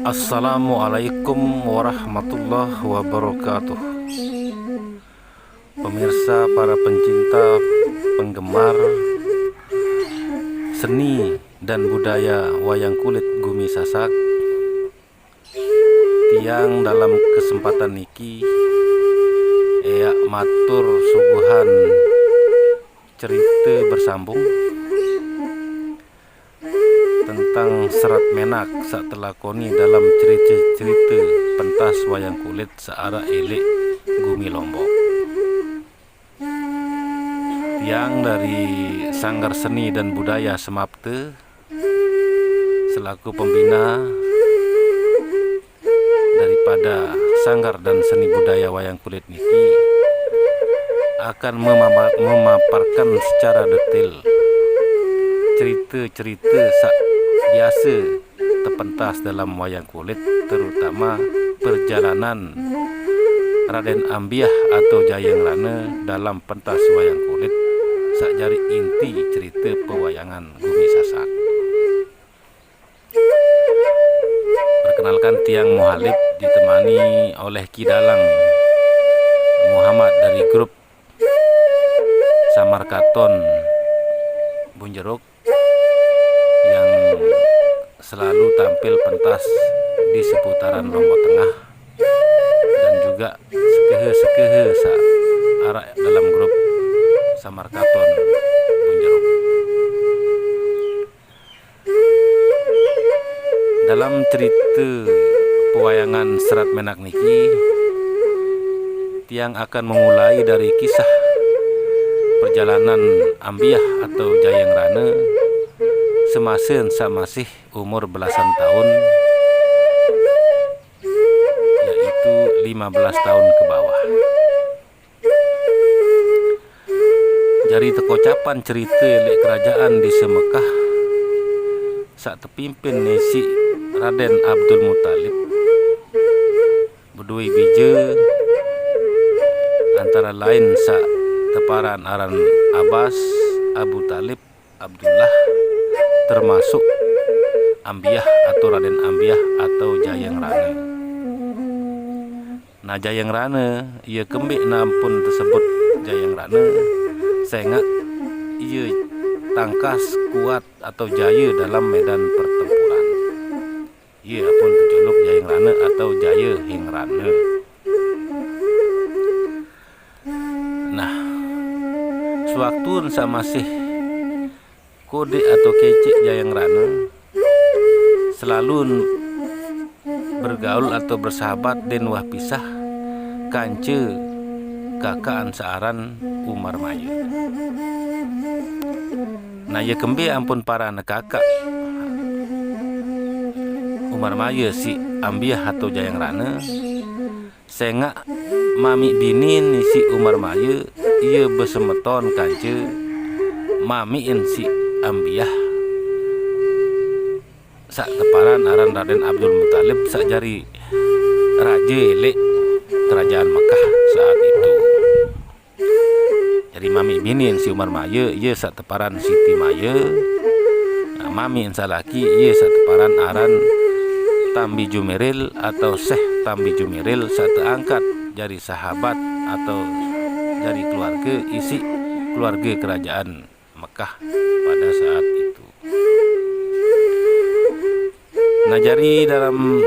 Assalamualaikum warahmatullahi wabarakatuh. Pemirsa, para pencinta, penggemar seni dan budaya wayang kulit Gumi Sasak, tiang dalam kesempatan niki eak matur suguhan cerita bersambung tentang serat menak sak telakoni dalam cerita-cerita pentas wayang kulit searah elek Gumi Lombok. Tiang dari Sanggar Seni dan Budaya Semapte selaku pembina daripada Sanggar dan Seni Budaya Wayang Kulit niki akan memaparkan secara detail cerita-cerita sak biasa terpentas dalam wayang kulit, terutama perjalanan Raden Ambiah atau Jayeng Rana dalam pentas wayang kulit sak jari inti cerita pewayangan Gumi Sasak. Perkenalkan, Tiang Muhalib ditemani oleh Ki Dalang Muhammad dari grup Samarkaton Bunjeruk yang selalu tampil pentas di seputaran Lombok Tengah dan juga sekehe-sekehe arah dalam grup Samarkaton Bunjeruk. Dalam cerita pewayangan Serat Menak niki, Tiang akan memulai dari kisah perjalanan Ambiah atau Jayeng Rana semasa masih umur belasan tahun, yaitu 15 tahun ke bawah. Jari tekocapan cerita lek kerajaan di Semekah sak terpimpin si Raden Abdul Muthalib berdua bija, antara lain sak teparan aran Abbas, Abu Talib, Abdullah, termasuk Ambiah atau Raden Ambiah atau Jayeng Rana. Nah, Jayeng Rana ia kembik nampun tersebut Jayeng Rana sehingga ia tangkas kuat atau jaya dalam medan pertempuran. Ia pun terjuluk Jayeng Rana atau Jaya Hing Rana. Nah, sewaktu masih kode atau kecik Jayeng Rana selalu bergaul atau bersahabat dan wah pisah kance kakaan searan Umar Maya. Nah, ya kembe ampun para anak kakak Umar Maya si Ambiah atau Jayeng Rana sehingga mami bini ni si Umar Maya ia bersemeton kance mamiin si Ambiah sak teparan aran Raden Abdul Muthalib sak jari raja elek kerajaan Mekah saat itu. Jadi mami binin si Umar Maya ia sak teparan Siti Maya. Nah, mami insalaki ia sak teparan aran Tambi Jumiril atau Syekh Tambi Jumiril sak terangkat jadi sahabat atau dari keluarga isi keluarga kerajaan Mekah pada saat itu. Nah, jari dalam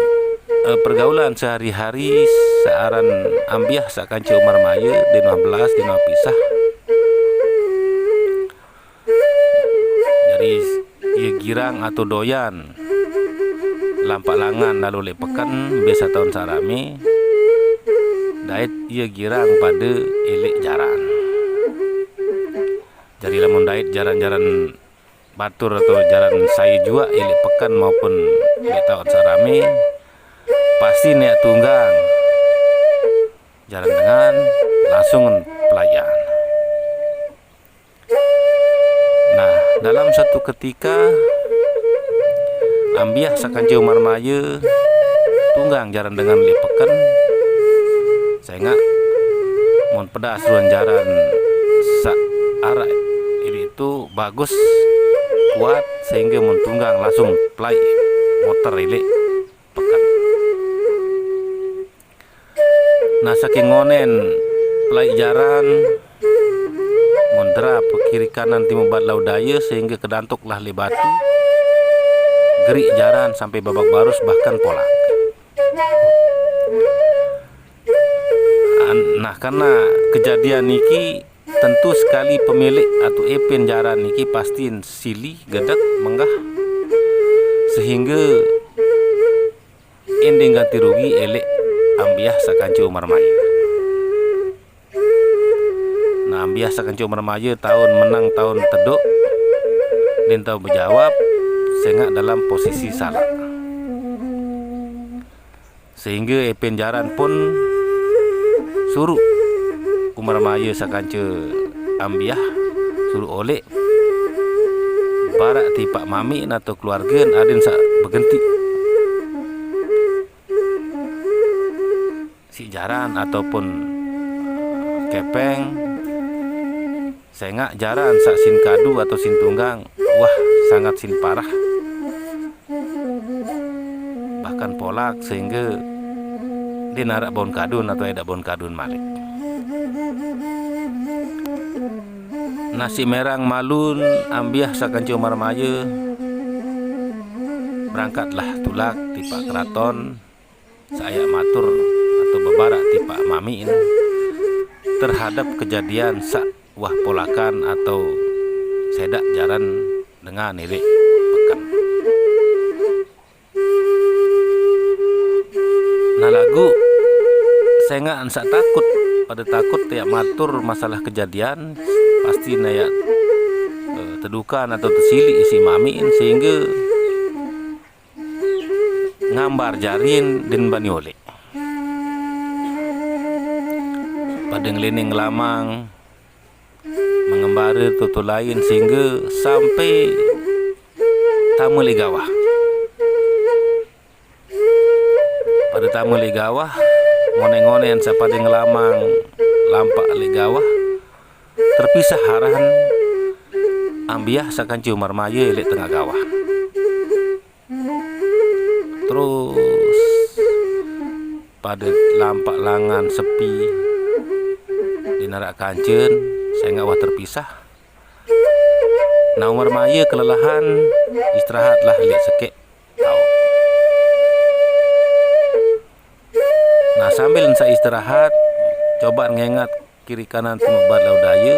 pergaulan sehari-hari searan Ambiah sakanci Umar Maya di 15 di pisah. Jadi ia girang atau doyan lampak langan lalu lepekan biasa tahun sarami. Dait ia girang pada elek jaran. Jadi lamun dait jaran-jaran batur atau jaran saya juga elek pekan maupun elek tahun sarami pasti nek tunggang jalan dengan langsung pelayan. Nah, dalam satu ketika Ambiah sakanci Umar Maya tunggang jaran dengan lepekan sehingga mon pedas ruan jaran sak arah ini itu bagus kuat sehingga mon tunggang langsung play motor ilik pekan. Nah saking ngonen pelai jaran mondra kiri kanan timur barat laut daya sehingga kedantuklah le batu gerik jaran sampai babak barus bahkan polak. Nah karena kejadian niki tentu sekali pemilik atau epen jaran niki pastiin silih gedek menggah sehingga ending ganti rugi elek ambiah sakanci Umar Maya. Nah ambiah sakanci Umar Maya tahun menang tahun teduk dan tahu berjawab sehingga dalam posisi salah, sehingga epen jaran pun suruh Umar Maya sakanci ambiah suruh oleh barak ti Pak Mami atau keluarga adin sak bergenti si jaran ataupun kepeng sehingga jaran sak sin kadu atau sin tunggang wah sangat sin parah bahkan polak sehingga dia narak bon kadun atau edak bon kadun malik. Nasi merang malun ambiah sakanci Umar Maya berangkatlah tulak ti Pak Keraton saya matur atau bebarak ti Pak Mami ini terhadap kejadian sak wah polakan atau sedak jaran dengan ilik pekan. Nah lagu saya nggak ansak takut pada takut tiap matur masalah kejadian pasti nayak tedukan atau tersilik isi mamiin sehingga ngambar jarin dan bani oleh pada ngelining lamang mengembara tutu lain sehingga sampai tamu ligawah. Pada tamu ligawah ngone-ngonen sapada ngelamang lampak ligawah terpisah harahan ambiah sakanci Umar Maya ilik tengah gawah. Terus pada lampak langan sepi di narak kancen saya ngawah terpisah. Nah Umar Maya kelelahan istirahatlah ilik sekek tau. Nah sambil saya istirahat coba ngengat kiri kanan timur barat laut daya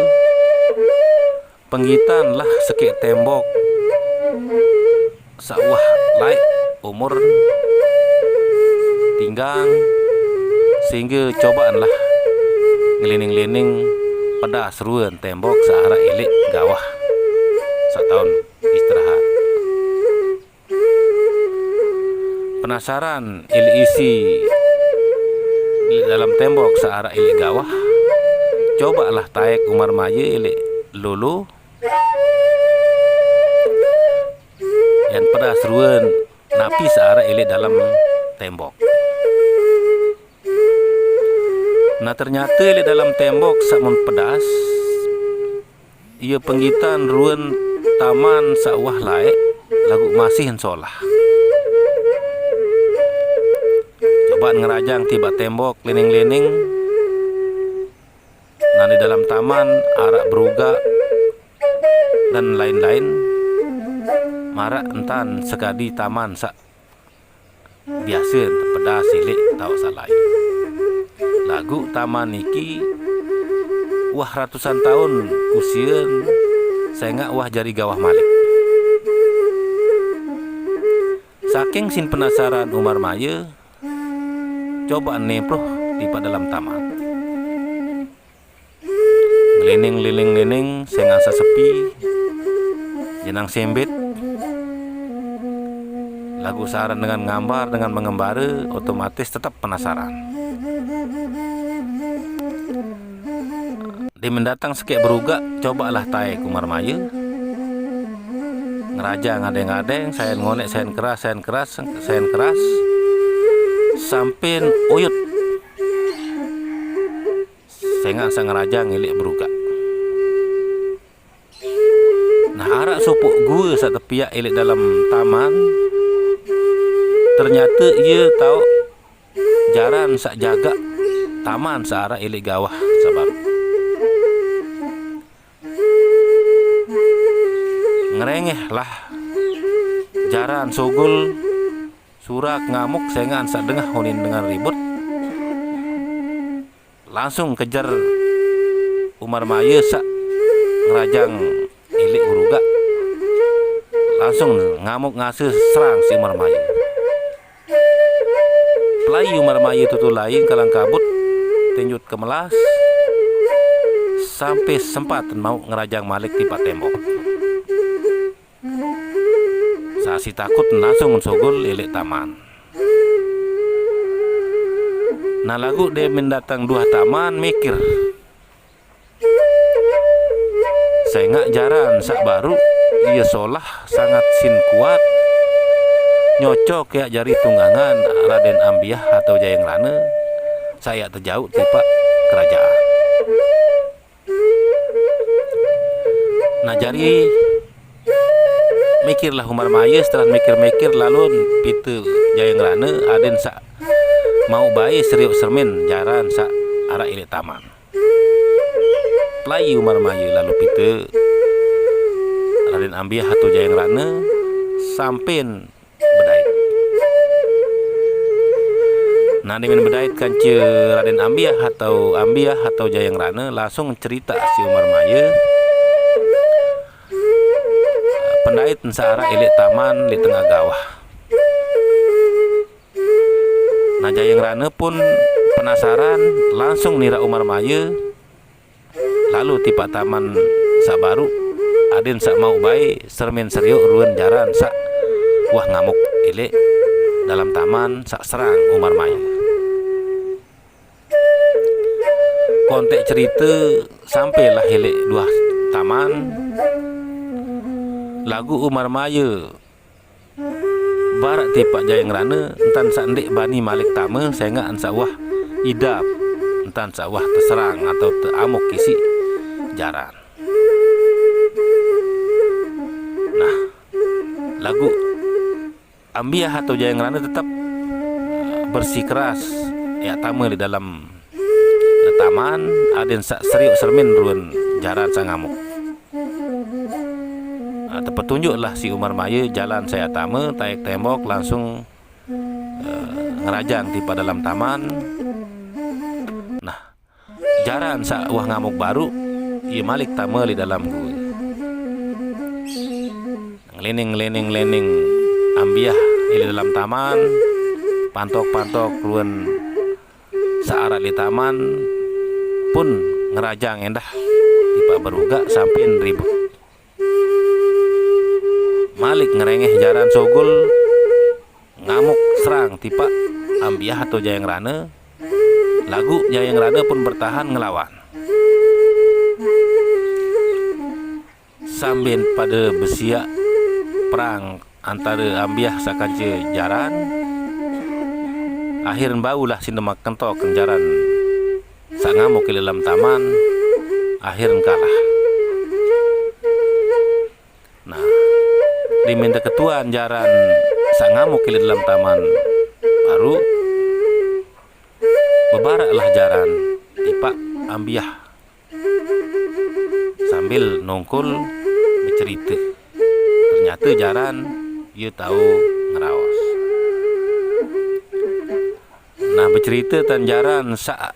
penggitan lah sekek tembok sawah laik umur tinggang sehingga cobaan lah ngelining-lining pada seruan tembok searah ilik gawah setahun istirahat. Penasaran ilik isi dalam tembok searah ilik gawah cobalah taek Umar Maya ilik lulu yang pada seruan napi searah ilik dalam tembok. Nah ternyata ilik dalam tembok samun pedas ia penggitan ruan taman sawah laik lagu masih solah. Cobaan ngerajang tiba tembok lining-lining. Nah di dalam taman arak beruga dan lain-lain marak entan sekadi taman sak biasa pedas silik tau salai. Lagu taman niki wah ratusan tahun usia saya nggak wah jari gawah malik. Saking sin penasaran Umar Maya coba neproh di dalam taman. Ngelining-lining saya ngasa sepi jenang sembit lagu saran dengan gambar dengan mengembara otomatis tetap penasaran. Di mendatang sekek beruga cobalah taek Umar Maya ngeraja ngadeng-ngadeng saya ngonek saya keras sampai uyut saya nggak ngeraja ngilik beruga. Nah arak supuk gue saat tepiak ilik dalam taman ternyata ia tahu jaran sak jaga taman searah ilik gawah sebab ngerengeh lah jaran sogul surak ngamuk sengan sak dengah honin dengan ribut langsung kejar Umar Maya sak ngerajang ilik uruga langsung ngamuk ngasih serang si Umar Maya. Pelai Umar Maya itu lain kalang kabut tinjut kemelas sampai sempat mau ngerajang malik tipa tembok. Sasi takut langsung sogol ilik taman. Nah lagu dia mendatang dua taman mikir saya ngak jaran sak baru ia solah sangat sin kuat nyocok ya jari tunggangan Raden Ambiah atau Jayeng Rana saya terjauh tipa kerajaan. Nah jari mikirlah Umar Maya setelah mikir-mikir lalu pitu Jayeng Rana aden sak mau bayi seriuk sermin jaran sak arah ilik taman. Pelai Umar Maya lalu pitu Raden Ambiah atau Jayeng Rana sampein bedait. Nah dengan bedait kanci Raden Ambiah atau Jayeng Rana langsung cerita si Umar Maya pendait searah ilik taman di tengah gawah. Nah Jayeng Rana pun penasaran langsung nira Umar Maya lalu tipa taman sak baru aden sak mau bayi sermin seriuk ruan jaran sak wah ngamuk ilik dalam taman sak serang Umar Maya. Kontek cerita sampailah ilik dua taman lagu Umar Maya barak tipak Jayeng Rana entan sak ndik bani malik tama sehingga ansa wah idap entan sak wah terserang atau teramuk kisi jaran. Nah lagu Ambiah atau Jayeng Rana tetap bersikeras ya tama di dalam taman aden sak seriuk sermin ruan jaran sang ngamuk. Terpetunjuklah si Umar Maya jalan saya tama taik tembok langsung ngerajang tipa dalam taman. Nah jaran sak wah ngamuk baru ia malik tama di dalam gua ngelening Ambiah di dalam taman pantok ruan searah di taman pun ngerajang endah tipa beruga sampai ribut. Malik ngerengeh jaran sogul ngamuk serang tipa Ambiah atau Jayeng Rana. Lagu Jayeng Rana pun bertahan ngelawan. Sambil pada besia perang antara Ambiah sakance jaran. Akhirnya baulah sindemak kentok jaran sak ngamuk ke dalam taman. Akhirnya kalah. Nah diminta ketuaan jaran sak ngamuk ke dalam taman baru bebaraklah jaran tipa Ambiah sambil nongkul bercerita. Ternyata jaran ia tahu ngeraos. Nah bercerita tan jaran sak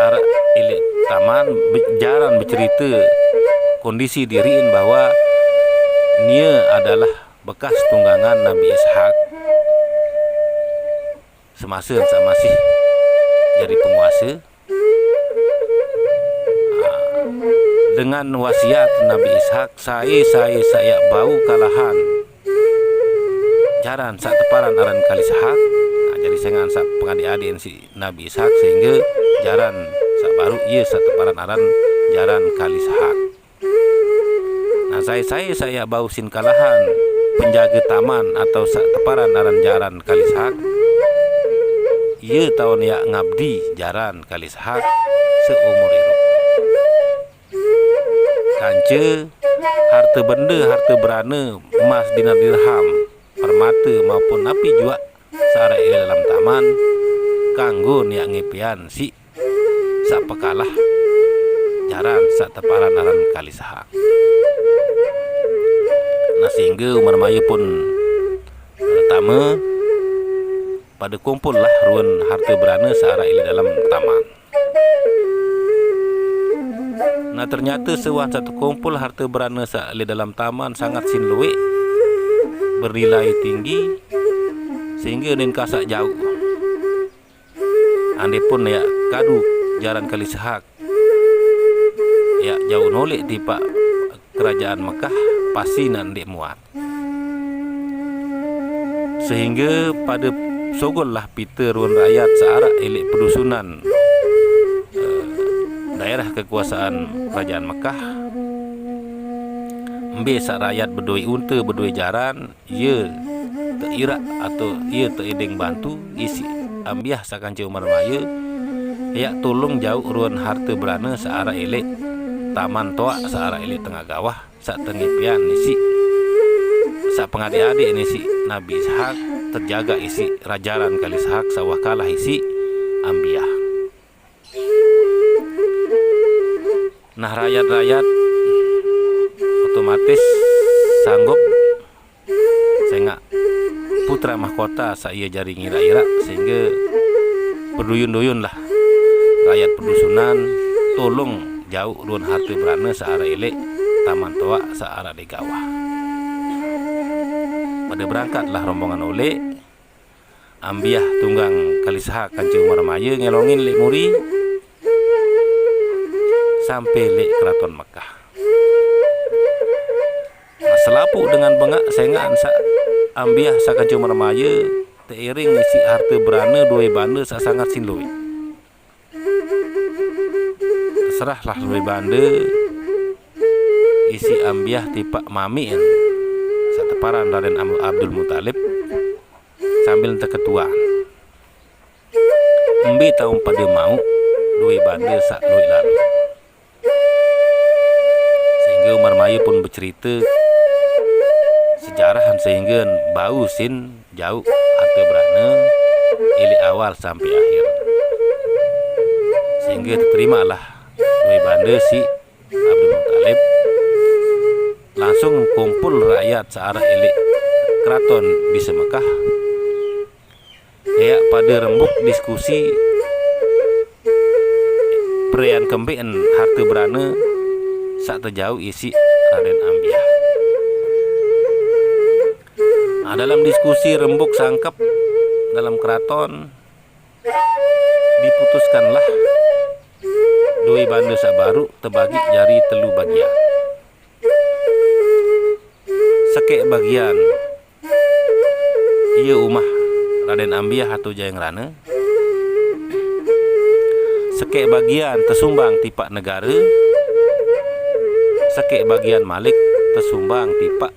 arah ilik taman jaran bercerita kondisi diriin bahwa nia adalah bekas tunggangan Nabi Ishak semasa masih jadi penguasa. Dengan wasiat Nabi Ishak saya bau kalahan jaran sak teparan aran kali Ishak. Jadi sengan sak pengadik-adik si Nabi Ishak sehingga jaran sak baru ia sak teparan aran jaran kali Ishak. Nah saya bau sin kalahan penjaga taman atau sak teparan aran jaran kali Ishak. Ia tahun ya ngabdi jaran kali Ishak seumur hidup. Kance harta benda harta berana emas dinar dirham permata maupun api juga searah ile dalam taman kanggo niak ngepian si sak pekalah jaran sak teparan aran Kalisahak. Nah sehingga Umar Mayu pun pertama pada kumpul lah ruan harta berana searah ile dalam taman. Nah ternyata sewan satu kumpul harta berana searah ile dalam taman sangat sinluik, bernilai tinggi sehingga nin kasak jauh. Ande pun ya kadu jaran Kalisahak ya jauh nolek di pak kerajaan Mekah pasti nan dek muat. Sehingga pada sogol lah Peter ruan rakyat searak elik pedusunan daerah kekuasaan kerajaan Mekah. Embe sak rakyat berdoi unta berdoi jaran, ia terirak atau ia teriding bantu isi ambiah sakanci Umar Mayu yak tolong jauh ruan harta berana searah elek taman toak searah elek tengah gawah sak tengipian isi sak pengadik-adik isi Nabi Ishak terjaga isi rajaran Kalisahak sawah kalah isi ambiah. Nah rakyat-rakyat otomatis sanggup sehingga putra mahkota saya jari ngira-ira sehingga berduyun-duyun lah rakyat pedusunan tolong jauh ruan harta berana searah elek taman toak searah di gawah. Pada berangkatlah rombongan oleh ambiah tunggang Kalisahak kanci Umar Mayu ngelongin lek muri sampai lek keraton Mekah. Nah, selapuk dengan bengak sehingga ansa ambiah sakanci Umar Mayu teiring isi harta berana dua banda sangat sinlui. Terserahlah dua banda isi ambiah tipak mami sateparan Raden Abdul Muthalib sambil terketua. Embi tahun pada mau dua banda sak dua lalu. Sehingga Umar Mayu pun bercerita sejarahan sehingga bau sin jauh harta berana ili awal sampai akhir. Sehingga terimalah dua banda si Abdul Muthalib langsung kumpul rakyat searah elik keraton di Mekah. Ya pada rembuk diskusi perayaan kembean harta berana sak terjauh isi Raden Ambiah. Nah, dalam diskusi rembuk sangkep dalam keraton diputuskanlah dua banda sabaru terbagi jari telu bagian. Sekek bagian ia umah Raden Ambiah atau Jayang Rana. Sekek bagian tersumbang tipak negara. Sekek bagian Malik tersumbang tipak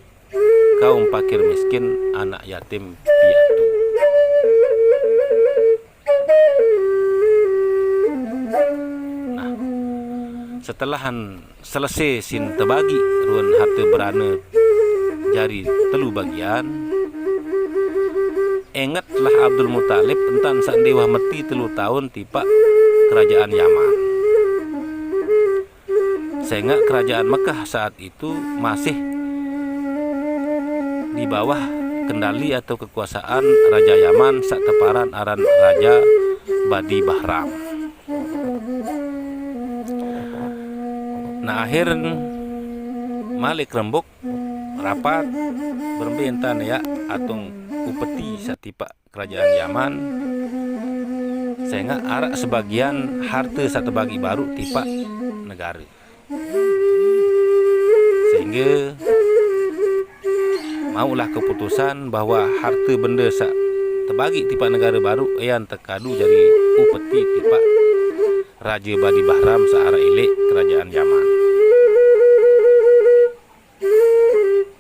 kaum fakir miskin anak yatim piatu. Nah, setelahan selesai sin terbagi ruan harta berana jari telu bagian, ingatlah Abdul Muthalib entan sak dewa meti telu tahun tipak kerajaan Yaman. Sehingga kerajaan Mekah saat itu masih di bawah kendali atau kekuasaan Raja Yaman sak teparan aran Raja Badi Bahram. Nah akhir Malik rembuk rapat bermintan ya atung upeti satipak kerajaan Yaman sehingga arak sebagian harta satu bagi baru tipak negara. Sehingga maulah keputusan bahwa harta benda sak terbagi tipak negara baru yang terkadu jadi upeti tipak Raja Badi Bahram searah elek kerajaan Yaman.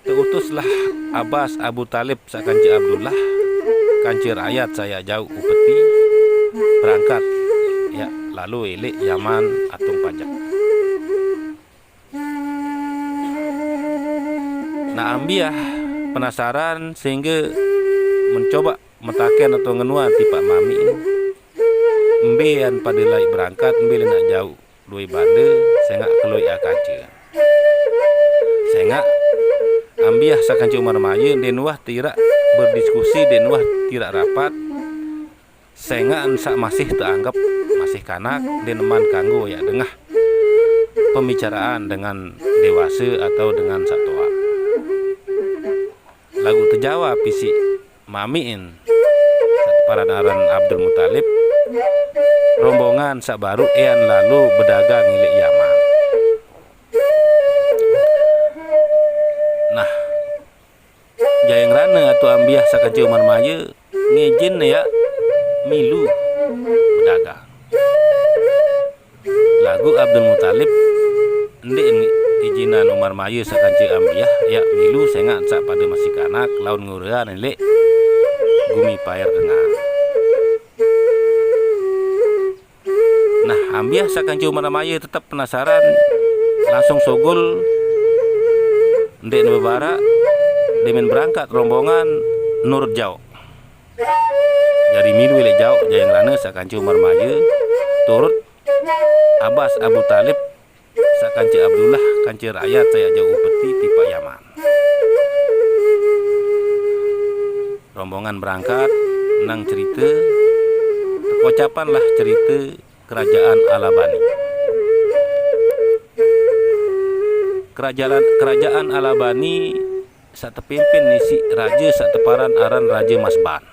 Terutuslah Abbas Abu Talib sak kanci Abdullah kanci rakyat saya jauh upeti berangkat ya lalu elek Yaman atung pajak. Nah Ambiah penasaran sehingga mencoba metaken atau ngenua tipak mami embean pada lai berangkat embe nak jauh dua bande sengak keloi akace sengak ambiah sakanci Umar Maya denwah tidak berdiskusi denwah tidak rapat sengak sak masih teranggap masih kanak den man kanggo ya dengah pembicaraan dengan dewasa atau dengan satwa lagu terjawab pisi mamiin paradaran Abdul Muthalib rombongan sak baru ean lalu berdagang milik Yaman. Nah, jayang rana atau ambiah sakanci Umar Maya ngejin ya milu berdagang. Lagu Abdul Muthalib ndek izinan Umar Maya sakanci ambiah ya milu sengak sak pada masih kanak laun ngurean lek gumi payar dengar. Nah, ambiah sakanci Umar Maya tetap penasaran langsung sogol ndek nebara demen berangkat rombongan Nur Jau. Dari milu lek Jau jayang rana sakanci Umar Maya turut Abbas Abu Talib sakanci Abdullah kanci rakyat saya jauh peti tipa Yaman. Rombongan berangkat nang cerita ucapanlah cerita kerajaan Alabani. Kerajaan Alabani sak tepimpin nisi raja sak teparan aran Raja Masban.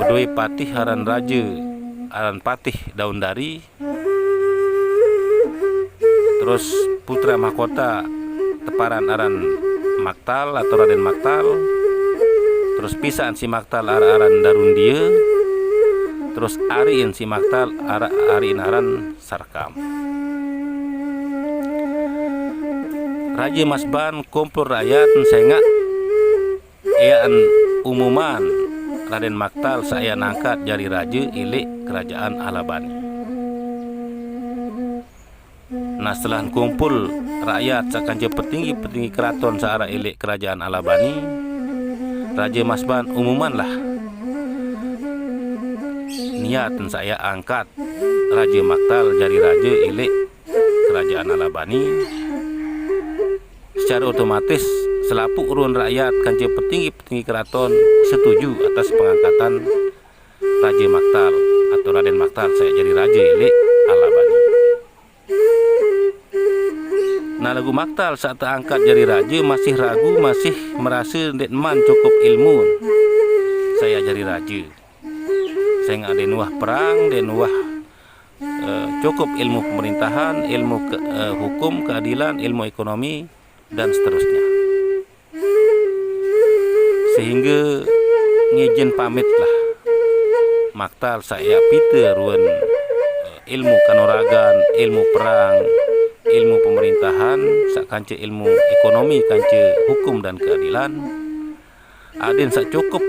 Bedoi patih aran raja aran Patih Daun Dari. Terus putra mahkota teparan aran Maktal atau Raden Maktal. Terus pisan si Maktal aran Darundia. Terus ariin si Maktal ariin aran Sarkam. Raja Masban kumpul rakyat sengak ean umuman Raden Maktal saya nangkat jari raja ilik kerajaan Alabani. Nah, setelah kumpul rakyat sakanci petinggi keraton searah ilik kerajaan Alabani, Raja Masban umuman lah niat saya angkat Raja Maktal jari raja ilik kerajaan Alabani. Secara otomatis selapuk urun rakyat kanci petinggi keraton setuju atas pengangkatan Raja Maktal atau Raden Maktal saya jadi raja ilik Alabani. Nah, lagu Maktal saat terangkat jadi raja masih ragu, masih merasa ndek man cukup ilmu saya jadi raja. Saya nggak denuah perang, denuah cukup ilmu pemerintahan, ilmu hukum, keadilan, ilmu ekonomi dan seterusnya. Sehingga ngijin pamitlah Maktal saya pita ruan ilmu kanoragan, ilmu perang, ilmu pemerintahan, sak kanci ilmu ekonomi, kanci hukum dan keadilan. Adin sak cukup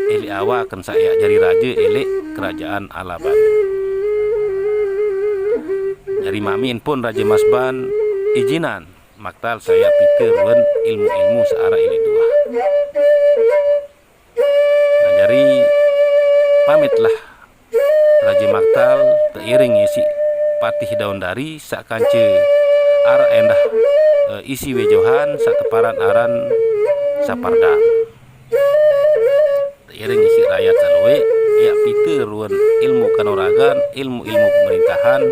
ili awakan saya jadi raja ilik kerajaan Alabani. Dari mamin pun Raja Masban izinan Maktal saya pikir ruan ilmu-ilmu searah ilik dua. Nah, jadi pamitlah Raja Maktal teiring isi Patih Daun Dari sak kance arah endah isi wejohan sak teparan aran Sapardang. Teiring isi rakyat salwe ya pite ruan ilmu kanoragan, ilmu-ilmu pemerintahan.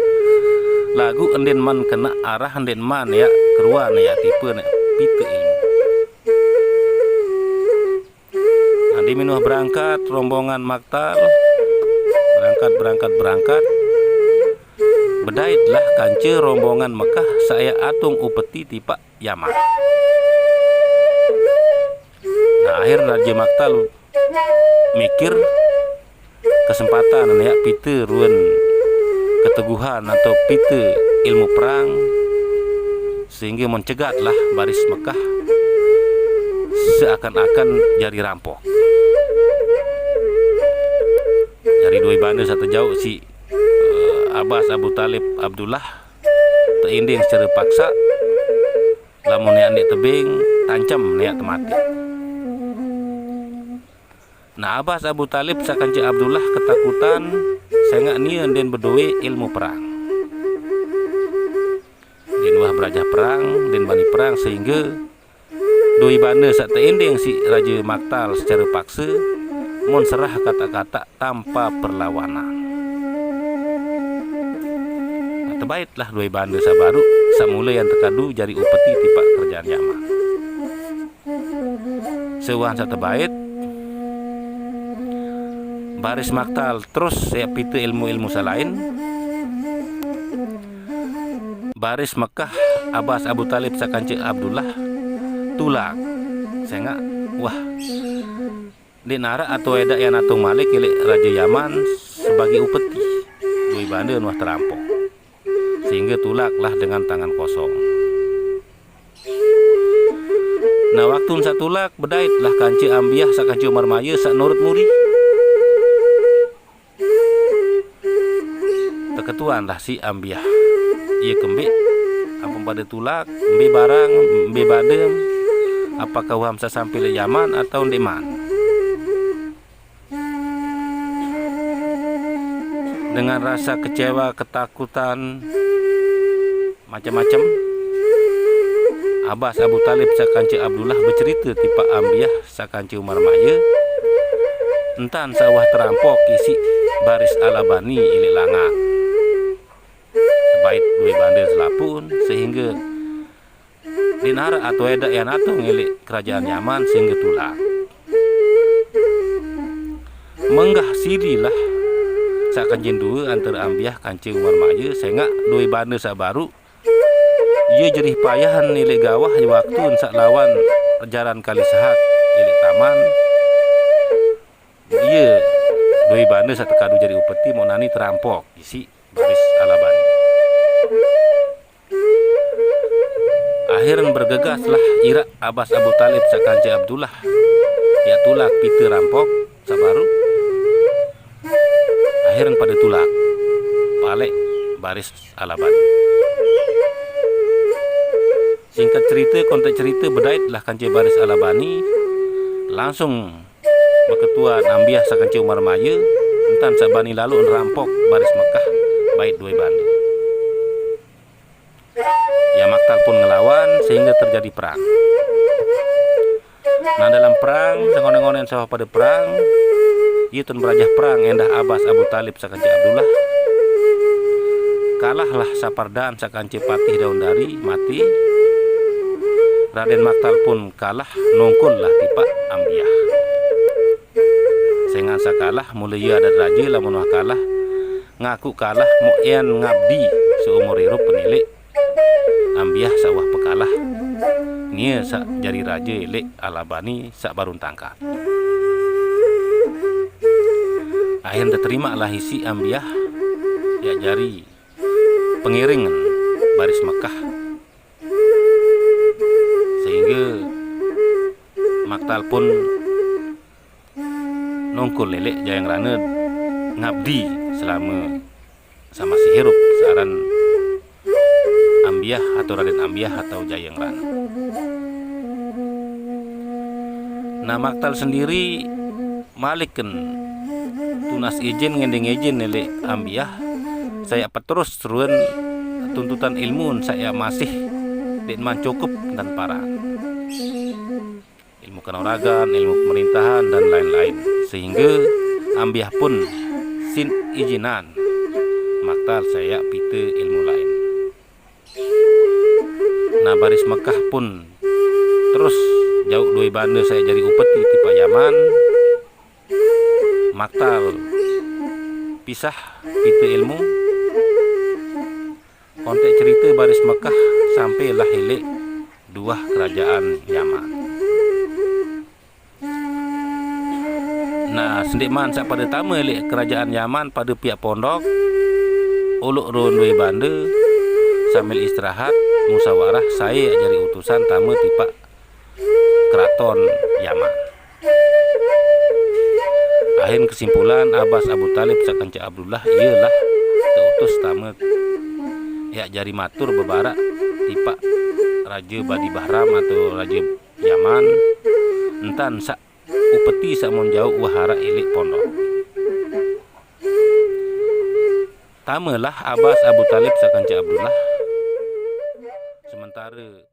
Lagu enden man kena arah enden man ya keruan ya tipe ya pite ilmu. Nanti minuh berangkat rombongan Maktal berangkat. Bedaitlah kance rombongan Mekah saya atung upeti tipak Yaman. Nah, akhir Raja Maktal mikir kesempatan ya pite ruan keteguhan atau pite ilmu perang sehingga mencegatlah baris Mekah seakan-akan jadi rampok. Dari dua bandar satu jauh si Abbas Abu Talib Abdullah terinding secara paksa lamun yang tebing tancam niat mati. Nah Abbas Abu Talib sakanci Abdullah ketakutan sengak nian den bedoe ilmu perang. Den wah berajah perang, den bani perang sehingga doi banda sak teendeng si Raja Maktal secara paksa mon serah kata-kata tanpa perlawanan. Nah, tebaitlah doi banda sabaru samula yang terkadu jari upeti tipak kerjaan Yaman. Sewan sak tebait baris Maktal terus saya pita ilmu-ilmu salain. Baris Mekah Abbas Abu Talib sakanci Abdullah tulak sengak wah di nara atau edak yang atung Malik ilik Raja Yaman sebagai upeti doi banda wah terampok sehingga tulaklah dengan tangan kosong. Nah waktu sak tulak bedaitlah kanci Ambiah sakanci Umar Maya sak nurut muri. Ketuan lah si Ambiah ia kembik apa pada tulak mbe barang mbe badem apakah wam sampai le Yaman atau ndeman. Dengan rasa kecewa, ketakutan macam-macam Abbas Abu Talib sakanci Abdullah bercerita tipa Ambiah sakanci Umar Maya entan sawah terampok isi baris Alabani ilik langak bait dua banda selapun sehingga dinara atau edak yang atung milik kerajaan Yaman sehingga tulak menggah sirilah sakan jendua antara Ambiah kanci Umar Maya sehingga dua banda sabaru ia jerih payahan milik gawah waktu sak lawan jalan kali sahak milik taman ia dua banda sak tekadu jadi upeti monani terampok isi baris Alabani. Akhiran bergegaslah Irak Abbas Abu Talib sakanci Abdullah ya tulak pita rampok sabaru akhiran pada tulak palek baris Alabani. Singkat cerita konteks cerita bedaitlah kanci baris Alabani langsung berketua Ambiah sakanci Umar Maya entan sabani lalu rampok baris Mekah bait dua banda. Ya Maktal pun ngelawan sehingga terjadi perang. Nah dalam perang sengonen-ngonen sawah pada perang ia tun berajah perang endah Abbas Abu Talib sakanci Abdullah kalahlah Sapardan sakanci Patih Daun Dari mati. Raden Maktal pun kalah nongkullah tipa Ambiah sehingga sakalah mulai ia ada raja lamun wah kalah ngaku kalah mu'yan ngabdi seumur hidup penilik Ambiah sawah pekalah nia sak jari raja ilik Alabani sak barun tangkat. Akhirnya diterima lah isi Ambiah ya jari pengiringan baris Mekah sehingga Maktal pun nongkul lelek jayang rana ngabdi selama sama si hirup searan Ambiah atau Raden Ambiah atau Jayang Rana. Nah Maktal sendiri maliken tunas izin ngending izin nilai Ambiah saya peterus seruan tuntutan ilmu saya masih ditman cukup dan parah ilmu kanuragan, ilmu pemerintahan dan lain-lain sehingga Ambiah pun sin izinan Maktal saya pita ilmu lain. Nah baris Mekah pun terus jauh dua banda saya jadi upeti tipa Yaman. Maktal pisah pita ilmu. Konteks cerita baris Mekah sampailah hilik dua kerajaan Yaman. Nah sendikman sak pada tama hilik kerajaan Yaman pada pihak pondok uluk ron dua banda sambil istirahat musawarah saya jadi utusan tamu tipa keraton Yaman. Akhir kesimpulan Abbas Abu Talib sakanci Abdullah ialah teutus tamu ya jari matur bebarak tipa Raja Badi Bahram atau Raja Yaman entan sak upeti sak mon jauh wahara ilik pondok. Tamalah Abbas Abu Talib sakanca Abdullah sementara